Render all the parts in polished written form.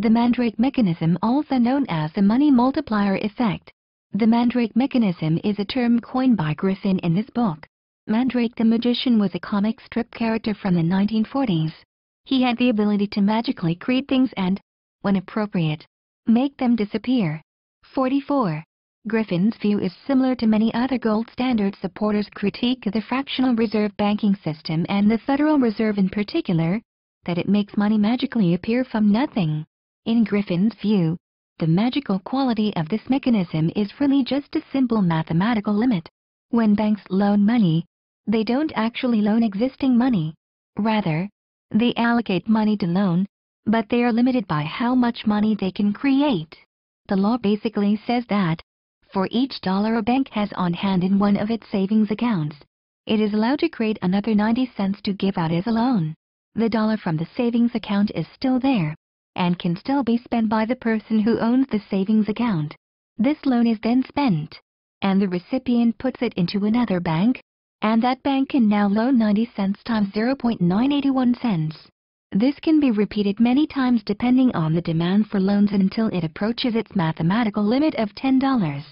The Mandrake mechanism, also known as the money multiplier effect. The Mandrake mechanism is a term coined by Griffin in this book. Mandrake the magician was a comic strip character from the 1940s. He had the ability to magically create things and, when appropriate, make them disappear. 44. Griffin's view is similar to many other gold standard supporters' critique of the fractional reserve banking system and the Federal Reserve in particular, that it makes money magically appear from nothing. In Griffin's view, the magical quality of this mechanism is really just a simple mathematical limit. When banks loan money, they don't actually loan existing money. Rather, they allocate money to loan, but they are limited by how much money they can create. The law basically says that, for each dollar a bank has on hand in one of its savings accounts, it is allowed to create another 90 cents to give out as a loan. The dollar from the savings account is still there, and can still be spent by the person who owns the savings account. This loan is then spent, and the recipient puts it into another bank, and that bank can now loan 90 cents times 0.981 cents. This can be repeated many times depending on the demand for loans until it approaches its mathematical limit of $10.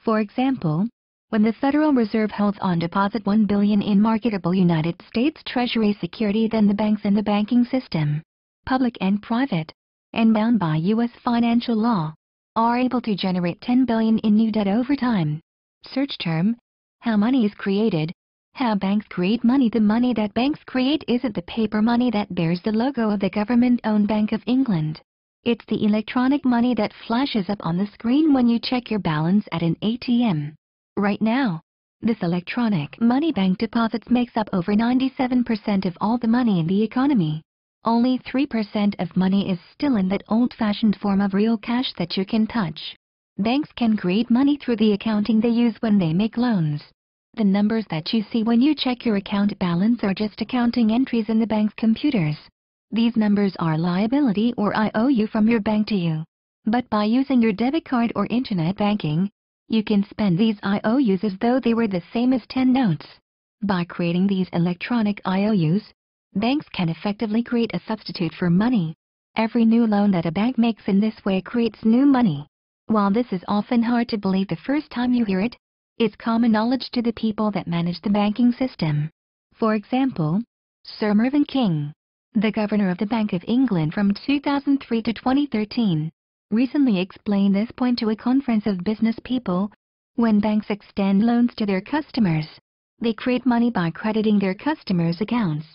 For example, when the Federal Reserve holds on deposit $1 billion in marketable United States Treasury security, then the banks in the banking system, public and private, and bound by U.S. financial law, are able to generate $10 billion in new debt over time. Search term: how money is created. How banks create money. The money that banks create isn't the paper money that bears the logo of the government-owned Bank of England. It's the electronic money that flashes up on the screen when you check your balance at an ATM. Right now, this electronic money bank deposits makes up over 97% of all the money in the economy. Only 3% of money is still in that old-fashioned form of real cash that you can touch. Banks can create money through the accounting they use when they make loans. The numbers that you see when you check your account balance are just accounting entries in the bank's computers. These numbers are liability or IOU from your bank to you. But by using your debit card or internet banking, you can spend these IOUs as though they were the same as 10 notes. By creating these electronic IOUs, banks can effectively create a substitute for money. Every new loan that a bank makes in this way creates new money. While this is often hard to believe the first time you hear it, it's common knowledge to the people that manage the banking system. For example, Sir Mervyn King, the governor of the Bank of England from 2003 to 2013, recently explained this point to a conference of business people. When banks extend loans to their customers, they create money by crediting their customers' accounts.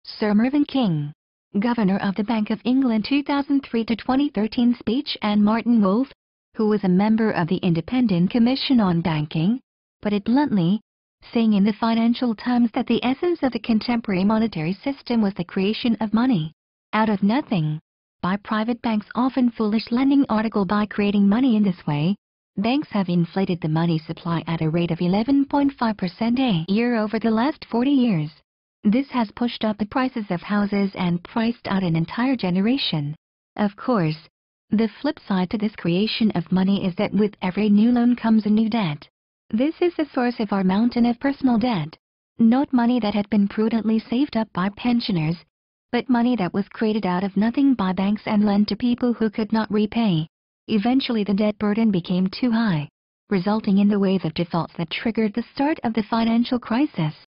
Sir Mervyn King, governor of the Bank of England 2003 to 2013 speech. And Martin Wolf, who was a member of the Independent Commission on Banking, put it bluntly, saying in the Financial Times that the essence of the contemporary monetary system was the creation of money out of nothing by private banks. Often foolish lending article. By creating money in this way, banks have inflated the money supply at a rate of 11.5% a year over the last 40 years. This has pushed up the prices of houses and priced out an entire generation. Of course, the flip side to this creation of money is that with every new loan comes a new debt. This is the source of our mountain of personal debt. Not money that had been prudently saved up by pensioners, but money that was created out of nothing by banks and lent to people who could not repay. Eventually the debt burden became too high, resulting in the wave of defaults that triggered the start of the financial crisis.